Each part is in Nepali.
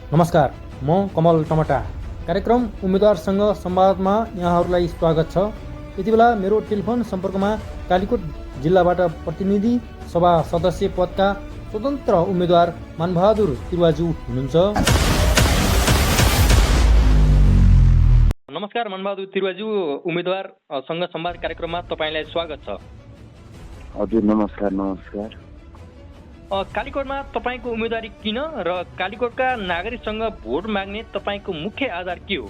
नमस्कार, म कमल टमटा। कार्यक्रम उम्मेदवारसँग संवादमा यहाँहरूलाई स्वागत छ। यति बेला मेरो टेलिफोन सम्पर्कमा कालीकोट जिल्लाबाट प्रतिनिधि सभा सदस्य पदका स्वतन्त्र उम्मेदवार मानबहादुर तिरुवाजु हुनुहुन्छ। नमस्कार मानबहादुर तिरुवाजु, उम्मेदवारसँग संवाद कार्यक्रममा तपाईँलाई स्वागत छ। हजुर नमस्कार। कालीकोटमा तपाईँको उम्मेदवारी किन र कालीकोटका नागरिकसँग भोट माग्ने तपाईँको मुख्य आधार के हो?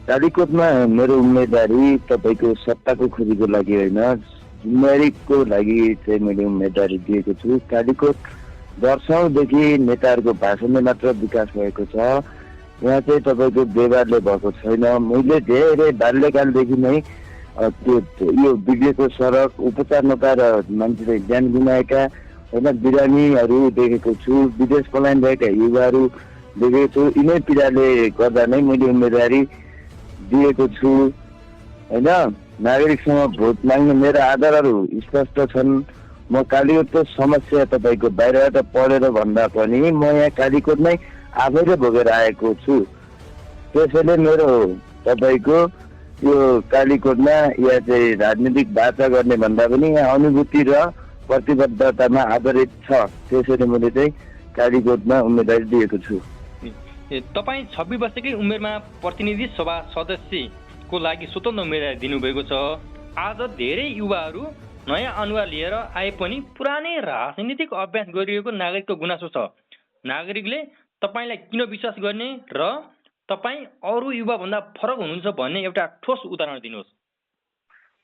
कालीकोटमा मेरो उम्मेदवारी तपाईँको सत्ताको खोजीको लागि होइन, जिम्मेवारीको लागि चाहिँ मैले उम्मेदवारी दिएको छु। कालीकोट वर्षौँदेखि नेताहरूको भाषणले मात्र विकास भएको छ। यहाँ चाहिँ तपाईँको व्यवहारले भएको छैन। मैले धेरै बाल्यकालदेखि नै यो बिग्रेको सडक, उपचार नपाएर मान्छेले ज्यान गुमाएका होइन बिरामीहरू देखेको छु, विदेश पलायन भएका युवाहरू देखेको छु। यिनै पीडाले गर्दा नै मैले उम्मेदवारी दिएको छु होइन। नागरिकसँग भोट माग्ने मेरो आधारहरू स्पष्ट छन्। म कालीकोटको समस्या तपाईँको बाहिरबाट पढेर भन्दा पनि म यहाँ कालीकोटमै आफैले भोगेर आएको छु। त्यसैले मेरो तपाईँको यो कालीकोटमा यहाँ चाहिँ राजनीतिक वार्ता गर्ने भन्दा पनि यहाँ अनुभूति र प्रतिबद्धतामा आधारित छ। त्यसैले मैले चाहिँ कालीकोटमा उम्मेदवारी दिएको छु। तपाईँ 26 वर्षकै उमेरमा प्रतिनिधि सभा सदस्यको लागि स्वतन्त्र उम्मेदवारी दिनुभएको छ। आज धेरै युवाहरू नयाँ अनुहार लिएर आए पनि पुरानै राजनीतिक अभ्यास गरिएको नागरिकको गुनासो छ। नागरिकले तपाईँलाई किन विश्वास गर्ने र तपाईँ अरू युवाभन्दा फरक हुनुहुन्छ भन्ने एउटा ठोस उदाहरण दिनुहोस्।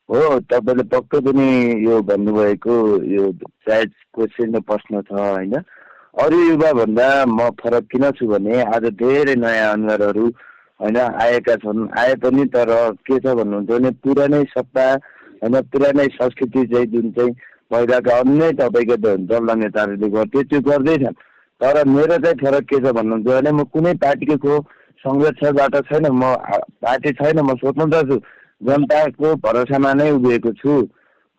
हो, तपाईँले पक्कै पनि यो भन्नुभएको यो सायद क्वेसन प्रश्न छ होइन। अरू युवाभन्दा म फरक किन छु भने आज धेरै नयाँ अनुहारहरू होइन आएका छन्। आए पनि तर के छ भन्नुहुन्छ भने पुरानै सत्ता होइन, पुरानै संस्कृति चाहिँ जुन चाहिँ पहिलाका अन्य तपाईँको दलका नेताहरूले गर्थे त्यो गर्दैछन्। तर मेरो चाहिँ फरक के छ भन्नुहुन्छ भने म कुनै पार्टीको संरक्षणबाट छैन, म पार्टी छैन, म स्वतन्त्र छु। जनताको भरोसामा नै उभिएको छु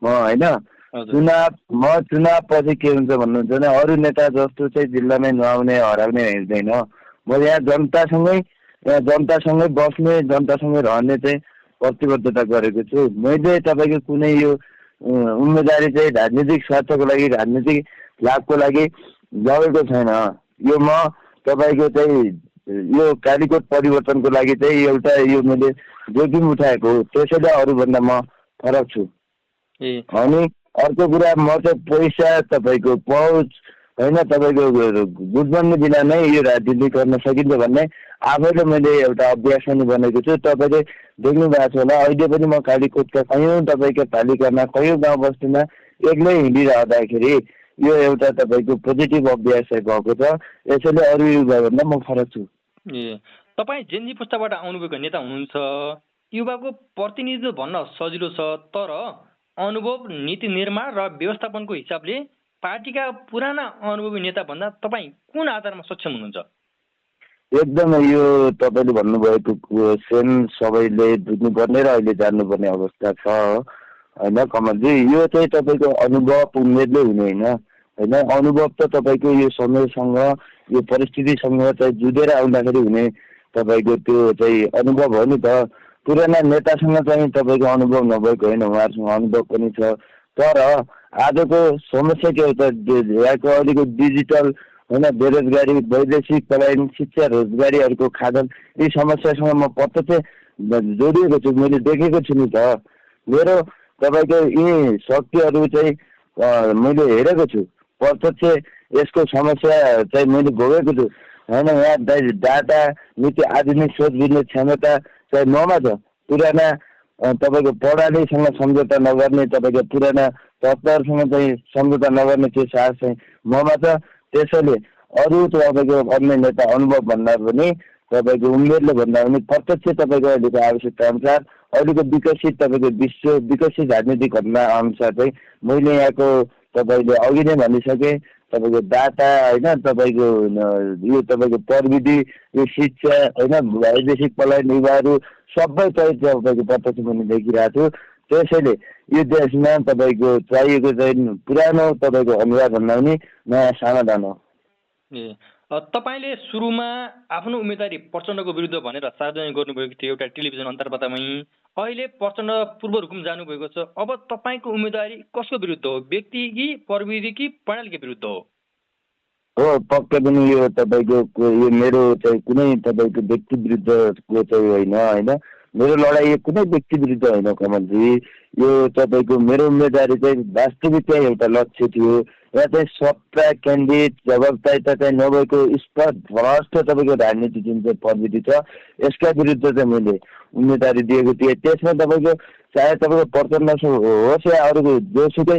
म होइन। चुनाव पछि के हुन्छ भन्नुहुन्छ भने अरू नेता जस्तो चाहिँ जिल्लामै नआउने हराउने हिँड्दैन। म यहाँ जनतासँगै बस्ने, जनतासँगै रहने चाहिँ प्रतिबद्धता गरेको छु। मैले तपाईँको कुनै यो उम्मेदवारी चाहिँ राजनीतिक स्वार्थको लागि, राजनीतिक लाभको लागि लगेको छैन। यो म तपाईँको चाहिँ यो कालीकोट परिवर्तनको लागि चाहिँ एउटा यो मैले जोखिम उठाएको हो। त्यसैले अरूभन्दा म फरक छु। अनि अर्को कुरा म चाहिँ पैसा तपाईँको पहुँच होइन तपाईँको बुझ्ने बिना नै यो राजनीति गर्न सकिन्छ भन्ने आफैले मैले एउटा अभ्यास पनि बनेको छु। तपाईँले देख्नु भएको छ होला, अहिले पनि म कालीकोटका कयौँ तपाईँको पालिकामा कयौँ गाउँ बस्तीमा एक्लै हिँडिरहँदाखेरि यो एउटा तपाईँको पोजिटिभ अभ्यास भएको छ। यसैले अरू युवाभन्दा म फरक छु। तपाईँ जेनजी पुस्ताबाट आउनुभएको नेता हुनुहुन्छ। युवाको प्रतिनिधित्व भन्न सजिलो छ, तर अनुभव, नीति निर्माण र व्यवस्थापनको हिसाबले पार्टीका पुराना अनुभवी नेता भन्दा तपाईँ कुन आधारमा सक्षम हुनुहुन्छ? एकदमै यो तपाईँले भन्नुभएको क्वेसन सबैले बुझ्नुपर्ने र अहिले जान्नुपर्ने अवस्था छ होइन कमलजी। यो चाहिँ तपाईँको अनुभव उमेरले हुने होइन। अनुभव त तपाईँको यो समयसँग यो परिस्थितिसँग चाहिँ जुझेर आउँदाखेरि हुने तपाईँको त्यो चाहिँ अनुभव हो नि त। पुराना नेतासँग चाहिँ तपाईँको अनुभव नभएको होइन, उहाँहरूसँग अनुभव पनि छ। तर आजको समस्या के हो त, यहाँको अहिलेको डिजिटल होइन, बेरोजगारी, वैदेशिक पलायन, शिक्षा, रोजगारीहरूको खाडल, यी समस्यासँग म प्रत्यक्ष जोडिएको छु। मैले देखेको छु नि त। मेरो तपाईँको यी शक्तिहरू चाहिँ मैले हेरेको छु प्रत्यक्ष। यसको समस्या चाहिँ मैले भोगेको छु होइन। यहाँ डाटा नीति आधुनिक सोच बुझ्ने क्षमता चाहिँ ममा छ। पुराना तपाईँको प्रणालीसँग सम्झौता नगर्ने, तपाईँको पुराना तत्त्वहरूसँग चाहिँ सम्झौता नगर्ने त्यो साहस चाहिँ ममा छ। त्यसैले अरू तपाईँको अन्य नेता अनुभव भन्दा पनि तपाईँको उमेरले भन्दा पनि प्रत्यक्ष तपाईँको अहिलेको आवश्यकता अनुसार, अहिलेको विकसित तपाईँको विश्व विकसित राजनीतिक घटना अनुसार चाहिँ मैले यहाँको तपाईँले अघि नै भनिसकेँ तपाईँको डाटा होइन, तपाईँको यो तपाईँको प्रविधि, यो शिक्षा होइन, वैदेशिक पलायन, युवाहरू सबै चाहिँ तपाईँको प्रत्यक्ष पनि देखिरहेको छु। त्यसैले यो देशमा तपाईँको चाहिएको चाहिँ पुरानो तपाईँको अनुहार भन्दा पनि नयाँ समाधान हो। तपाईँले सुरुमा आफ्नो उम्मेदवारी प्रचण्डको विरुद्ध भनेर सार्वजनिक गर्नुभएको थियो एउटा टेलिभिजन अन्तर्वार्तामै। अहिले प्रचण्ड पूर्व रुकुम जानुभएको छ। अब तपाईँको उम्मेदवारी कसको विरुद्ध हो? व्यक्ति कि प्रविधि कि प्रणालीको विरुद्ध हो? हो, पक्कै पनि यो तपाईँको यो मेरो चाहिँ कुनै तपाईँको व्यक्ति विरुद्धको चाहिँ होइन। मेरो लडाइँ यो कुनै व्यक्ति विरुद्ध होइन कमलजी। यो तपाईँको मेरो उम्मेदवारी चाहिँ वास्तविक चाहिँ एउटा लक्ष्य थियो। यहाँ चाहिँ सत्ता क्यान्डिडेट जवाबदारिता चाहिँ नभएको भ्रष्ट तपाईँको राजनीति जुन चाहिँ प्रविधि छ यसका विरुद्ध चाहिँ मैले उम्मेदवारी दिएको थिएँ। त्यसमा तपाईँको चाहे तपाईँको प्रचण्ड होस् या अरूको जोसुकै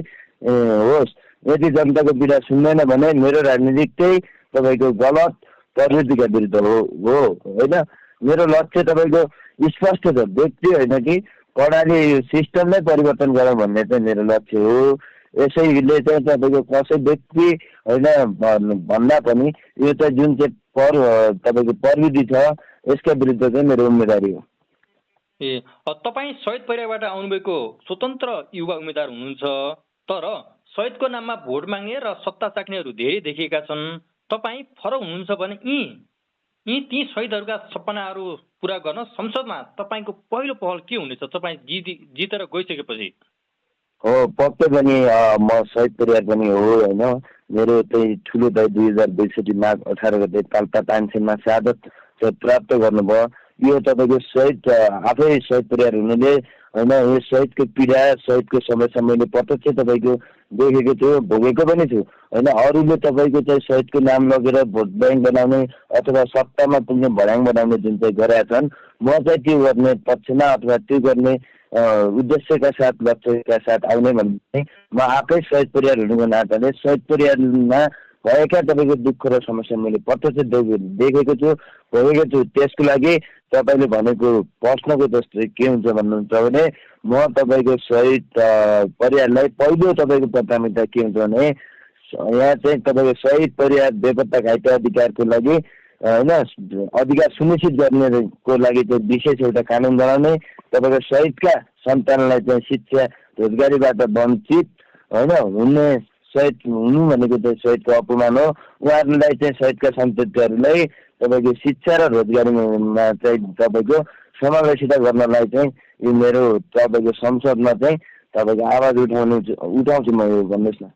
होस्, यदि जनताको पीडा सुन्दैन भने मेरो राजनीति चाहिँ तपाईँको गलत प्रवृत्तिका विरुद्ध हो होइन। मेरो लक्ष्य तपाईँको स्पष्ट छ, व्यक्ति होइन कि प्रणाली सिस्टम नै परिवर्तन गरौँ भन्ने चाहिँ मेरो लक्ष्य हो। यसैले चाहिँ तपाईँको कसै व्यक्ति होइन भन्दा पनि यो चाहिँ जुन चाहिँ तपाईँको प्रविधि छ यसका विरुद्ध चाहिँ मेरो उम्मेदवारी हो। तपाईँ शहीद परिवारबाट आउनुभएको स्वतन्त्र युवा उम्मेदवार हुनुहुन्छ, तर शहीदको नाममा भोट माग्ने र सत्ता चाख्नेहरू धेरै देखिएका छन्। तपाईँ फरक हुनुहुन्छ भने ती शहीदहरूका सपनाहरू पुरा गर्न संसदमा तपाईँको पहिलो पहल के हुनेछ तपाईँ जितेर गइसकेपछि? हो, पक्कै पनि म शहीद परिवार पनि हो होइन। मेरो चाहिँ ठुलो दाइ 2062 माघ 18 गते पाल्पा तानसेनमा शहादत प्राप्त गर्नुभयो। यो तपाईँको शहीद आफै शहीद परिवार हुनुले होइन यो शहीदको पीडा शहीदको समस्या मैले प्रत्यक्ष तपाईँको देखेको छु, भोगेको पनि छु होइन। अरूले तपाईँको चाहिँ शहीदको नाम लगेर भोट ब्याङ्क बनाउने अथवा सत्तामा पुग्ने भड्याङ बनाउने जुन चाहिँ गरेका छन्, म चाहिँ त्यो गर्ने पक्षमा अथवा त्यो गर्ने उद्देश्यका साथ लक्ष्यका साथ आउने भन्ने म आफै शहीद परिवार हुनुको नाताले शहीद परिवारमा भएका तपाईँको दुःख र समस्या मैले प्रत्यक्ष देखेको छु, भोगेको छु। त्यसको लागि तपाईँले भनेको प्रश्नको जस्तो के हुन्छ भन्नुहुन्छ भने म तपाईँको शहीद परिवारलाई पहिलो तपाईँको प्राथमिकता के हुन्छ भने यहाँ चाहिँ तपाईँको शहीद परिवार बेपत्ता घाइते अधिकारको लागि होइन अधिकार सुनिश्चित गर्नेको लागि चाहिँ विशेष एउटा कानुन बनाउने, तपाईँको शहीदका सन्तानलाई चाहिँ शिक्षा रोजगारीबाट वञ्चित होइन हुने, शहीद हुनु भनेको चाहिँ शहीदको अपमान हो। उहाँहरूलाई चाहिँ शहीदका सन्ततिहरूलाई तपाईँको शिक्षा र रोजगारीमा चाहिँ तपाईँको समावेशिता गर्नलाई चाहिँ यो मेरो तपाईँको संसदमा चाहिँ तपाईँको आवाज उठाउँछु म, यो भन्नुहोस् न।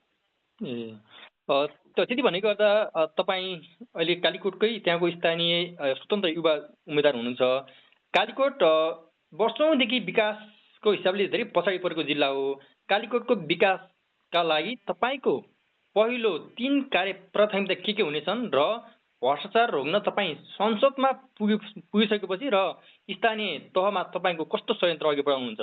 त्यति भनेको गर्दा तपाईँ अहिले कालीकोटकै त्यहाँको स्थानीय स्वतन्त्र युवा उम्मेदवार हुनुहुन्छ। कालीकोट वर्षौँदेखि विकासको हिसाबले धेरै पछाडि परेको जिल्ला हो। कालीकोटको विकासका लागि तपाईँको पहिलो 3 कार्य प्राथमिकता के हुनेछन् र भ्रष्टाचार रोक्न तपाईँ संसदमा पुगिसकेपछि र स्थानीय तहमा तपाईँको कस्तो षड्यन्त्र अघि बढाउनुहुन्छ?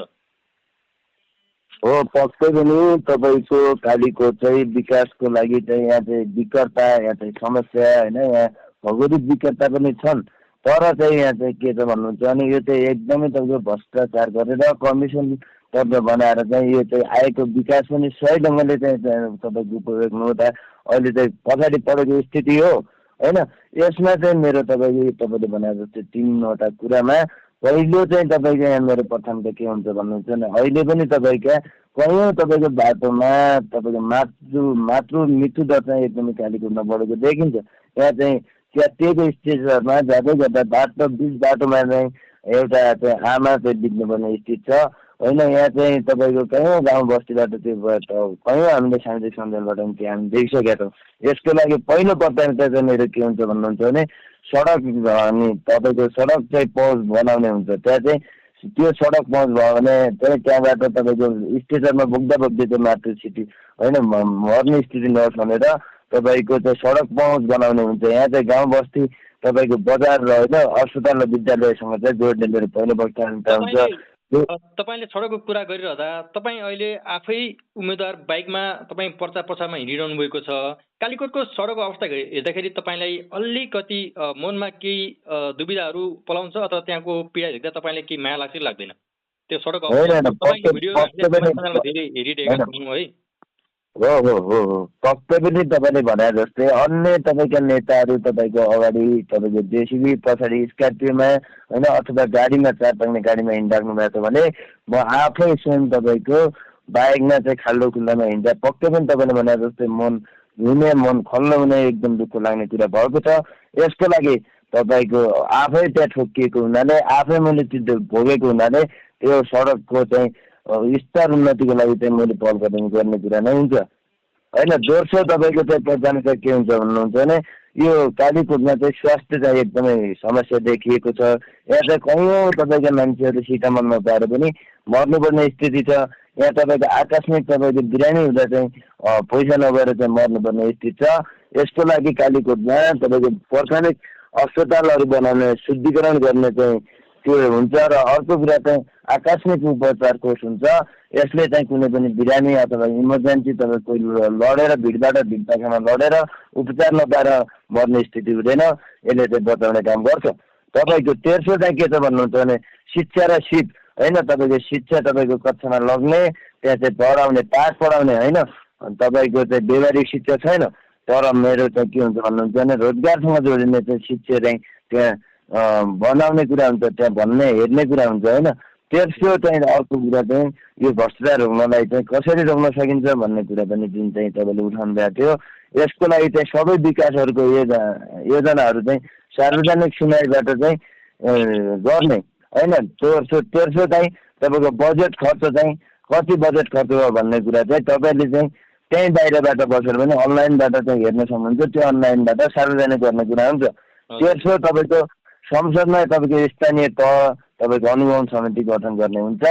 हो, पक्कै पनि तपाईँको कालीकोट चाहिँ विकासको लागि चाहिँ यहाँ चाहिँ विकटता, यहाँ चाहिँ समस्या होइन, यहाँ भौगोलिक विकटता पनि छन्, तर चाहिँ यहाँ चाहिँ के छ भन्नुहुन्छ भने यो चाहिँ एकदमै तपाईँको भ्रष्टाचार गरेर कमिसन तर्फ बनाएर चाहिँ यो चाहिँ आएको विकास पनि सही ढङ्गले चाहिँ तपाईँको उपयोग नहुँदा अहिले चाहिँ पछाडि परेको स्थिति हो होइन। यसमा चाहिँ मेरो तपाईँले भने जस्तै 3वटा कुरामा पहिलो चाहिँ तपाईँको यहाँ मेरो प्राथमिकता के हुन्छ भन्नुहुन्छ भने अहिले पनि तपाईँका कयौँ तपाईँको बाटोमा तपाईँको मातृ मृत्यु दर चाहिँ एकदमै कालीकोटमा बढेको देखिन्छ। यहाँ चाहिँ च्यातिएको स्टेजमा जाँदै गर्दा बिच बाटोमा चाहिँ एउटा चाहिँ आमा चाहिँ बित्नुपर्ने स्थिति छ होइन। यहाँ चाहिँ तपाईँको कयौँ गाउँ बस्तीबाट त्यो कयौँ हामीले सामाजिक सञ्जालबाट पनि त्यो हामी देखिसकेका छौँ। यसको लागि पहिलो प्राथमिकता चाहिँ मेरो के हुन्छ भन्नुहुन्छ भने सडक अनि तपाईँको सडक चाहिँ पहुँच बनाउने हुन्छ। त्यहाँ चाहिँ त्यो सडक पहुँच भयो भने चाहिँ त्यहाँबाट तपाईँको स्टेसनमा बोक्दा चाहिँ मातृ सिटी होइन मर्ने स्थिति नहोस् भनेर तपाईँको चाहिँ सडक पहुँच बनाउने हुन्छ। यहाँ चाहिँ गाउँ बस्ती तपाईँको बजार र होइन अस्पताल र विद्यालयसँग चाहिँ जोड्ने मेरो पहिलो प्राथमिकता हुन्छ। तपाईँले सडकको कुरा गरिरहँदा तपाईँ अहिले आफै उम्मेदवार बाइकमा तपाईँ प्रचारमा हिँडिरहनु भएको छ। कालीकोटको सडकको अवस्था हेर्दाखेरि तपाईँलाई अलिकति मनमा केही दुविधाहरू पलाउँछ अथवा त्यहाँको पीडा हेर्दा तपाईँलाई केही माया लाग्छ लाग्दैन? त्यो सडक हो पक्कै पनि तपाईँले भने जस्तै अन्य तपाईँका नेताहरू तपाईँको अगाडि तपाईँको जेसिबी पछाडि स्कर्पियोमा होइन अथवा गाडीमा 4 पाङ्ने गाडीमा हिँडिराख्नु भएको छ भने म आफै स्वयं तपाईँको बाइकमा चाहिँ खाल्डो खुल्लामा हिँड्दा पक्कै पनि तपाईँले भने जस्तै मन हुने मन खल्ल हुने एकदम दुःख लाग्ने कुरा भएको छ। यसको लागि तपाईँको आफै त्यहाँ ठोकिएको हुनाले, आफै मैले त्यो भोगेको हुनाले त्यो सडकको चाहिँ स्तर उन्नतिको लागि चाहिँ मैले पहल कदमी गर्ने कुरा नै हुन्छ होइन। दोस्रो तपाईँको चाहिँ प्रधान चाहिँ के हुन्छ भन्नुहुन्छ भने यो कालीकोटमा चाहिँ स्वास्थ्य चाहिँ एकदमै समस्या देखिएको छ। यहाँ चाहिँ कयौँ तपाईँको मान्छेहरू सिटामनमा पाएर पनि मर्नुपर्ने स्थिति छ। यहाँ तपाईँको आकस्मिक तपाईँको बिरामी हुँदा चाहिँ पैसा नभएर चाहिँ मर्नुपर्ने स्थिति छ। यसको लागि कालीकोटमा तपाईँको प्राथमिक अस्पतालहरू बनाउने, शुद्धिकरण गर्ने चाहिँ त्यो हुन्छ र अर्को कुरा चाहिँ आकस्मिक उपचार कोष हुन्छ। यसले चाहिँ कुनै पनि बिरामी अथवा इमर्जेन्सी तपाईँ कोही लडेर भिडबाट भिडतासँग लडेर उपचार नपाएर मर्ने स्थिति हुँदैन, यसले चाहिँ बचाउने काम गर्छ। तपाईँको तेस्रो चाहिँ के छ भन्नुहुन्छ भने शिक्षा र सिप होइन। तपाईँको शिक्षा तपाईँको कक्षामा लग्ने, त्यहाँ चाहिँ पढाउने, पाठ पढाउने होइन। तपाईँको चाहिँ व्यवहारिक शिक्षा छैन। तर मेरो चाहिँ के हुन्छ भन्नुहुन्छ भने रोजगारसँग जोडिने चाहिँ शिक्षा चाहिँ त्यहाँ बनाउने कुरा हुन्छ, त्यहाँ भन्ने हेर्ने कुरा हुन्छ होइन। तेस्रो चाहिँ अर्को कुरा चाहिँ यो भ्रष्टाचार रोक्नलाई चाहिँ कसरी रोक्न सकिन्छ भन्ने कुरा पनि जुन चाहिँ तपाईँले उठाउनु भएको थियो, यसको लागि चाहिँ सबै विकासहरूको योजनाहरू चाहिँ सार्वजनिक सुनाइबाट चाहिँ गर्ने होइन। तेस्रो चाहिँ तपाईँको बजेट खर्च चाहिँ कति बजेट खर्च भयो भन्ने कुरा चाहिँ तपाईँले चाहिँ त्यहीँ बाहिरबाट बसेर पनि अनलाइनबाट चाहिँ हेर्न सक्नुहुन्छ। त्यो अनलाइनबाट सार्वजनिक गर्ने कुरा हुन्छ। तेस्रो तपाईँको संसदमा तपाईँको स्थानीय तह तपाईँको अनुगमन समिति गठन गर्ने हुन्छ।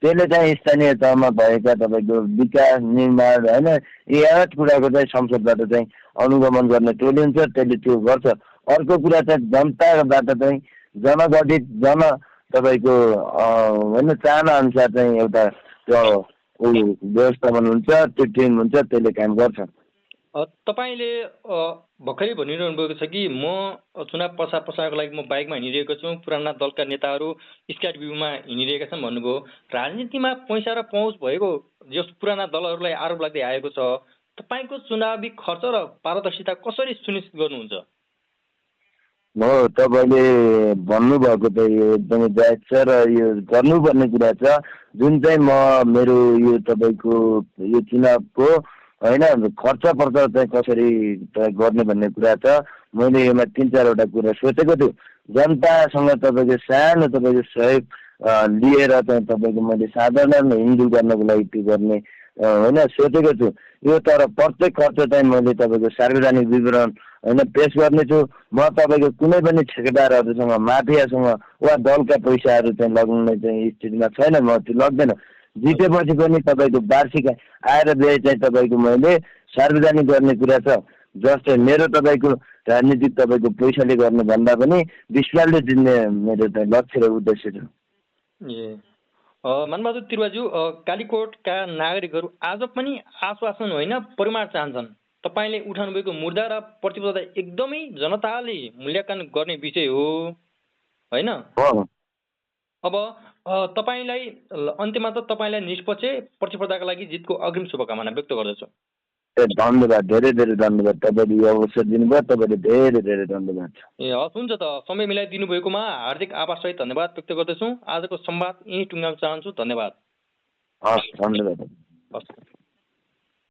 त्यसले चाहिँ स्थानीय तहमा भएका तपाईँको विकास निर्माण होइन यावत कुराको चाहिँ संसदबाट चाहिँ अनुगमन गर्ने टोली हुन्छ, त्यसले त्यो गर्छ। अर्को कुरा चाहिँ जनताबाट चाहिँ जनगठित तपाईँको होइन चाहना अनुसार चाहिँ एउटा त्यो व्यवस्थापन हुन्छ, त्यो टिम हुन्छ, त्यसले काम गर्छ। तपाईँले भर्खरै भनिरहनु भएको छ कि म चुनाव प्रचारको लागि म बाइकमा हिँडिरहेको छु, पुराना दलका नेताहरू स्कर्पियोमा हिँडिरहेका छन् भन्नुभयो। राजनीतिमा पैसा र पहुँच भएको जस पुराना दलहरूलाई आरोप लाग्दै आएको छ, तपाईँको चुनावी खर्च र पारदर्शिता कसरी सुनिश्चित गर्नुहुन्छ? हो, तपाईँले भन्नुभएको त यो एकदमै जायज छ र यो गर्नुपर्ने कुरा छ। जुन चाहिँ मेरो यो तपाईँको यो चुनावको होइन खर्च पर्च चाहिँ कसरी गर्ने भन्ने कुरा छ। मैले यसमा 3-4वटा कुरा सोचेको छु। जनतासँग तपाईँको सानो तपाईँको सहयोग लिएर चाहिँ तपाईँको मैले साधारण हिँडडुल गर्नको लागि त्यो गर्ने होइन सोचेको छु। यो तर प्रत्येक खर्च चाहिँ मैले तपाईँको सार्वजनिक विवरण होइन पेस गर्नेछु। म तपाईँको कुनै पनि ठेकेदारहरूसँग माफियासँग वा दलका पैसाहरू चाहिँ लगाउने चाहिँ स्थितिमा छैन। म त्यो लाग्दैन। जितेपछि पनि तपाईँको वार्षिक आएर व्यय चाहिँ तपाईँको मैले सार्वजनिक गर्ने कुरा छ। जस्तै मेरो तपाईँको राजनीतिक तपाईँको पैसाले गर्ने भन्दा पनि विश्वासले जित्ने मेरो चाहिँ लक्ष्य र उद्देश्य छ। ए मानबहादुर त्रिवाज्यू, कालीकोटका नागरिकहरू आज पनि आश्वासन होइन परिमाण चाहन्छन्। तपाईँले उठाउनुभएको मुद्दा र प्रतिबद्धता एकदमै जनताले मूल्याङ्कन गर्ने विषय हो होइन। अब तपाईँलाई अन्त्यमा त तपाईँलाई निष्पक्ष प्रतिस्पर्धाका लागि जितको अग्रिम शुभकामना व्यक्त गर्दछु। धन्यवाद, धेरै धेरै धन्यवाद। तपाईँले यो अवसर दिनुभयो, तपाईँले धेरै धेरै धन्यवाद। हस्, हुन्छ त। समय मिलाइदिनु भएकोमा हार्दिक आभारसहित धन्यवाद व्यक्त गर्दछु। आजको संवाद यहीँ टुङ्गाउन चाहन्छु। धन्यवाद। हस्, धन्यवाद। हस्।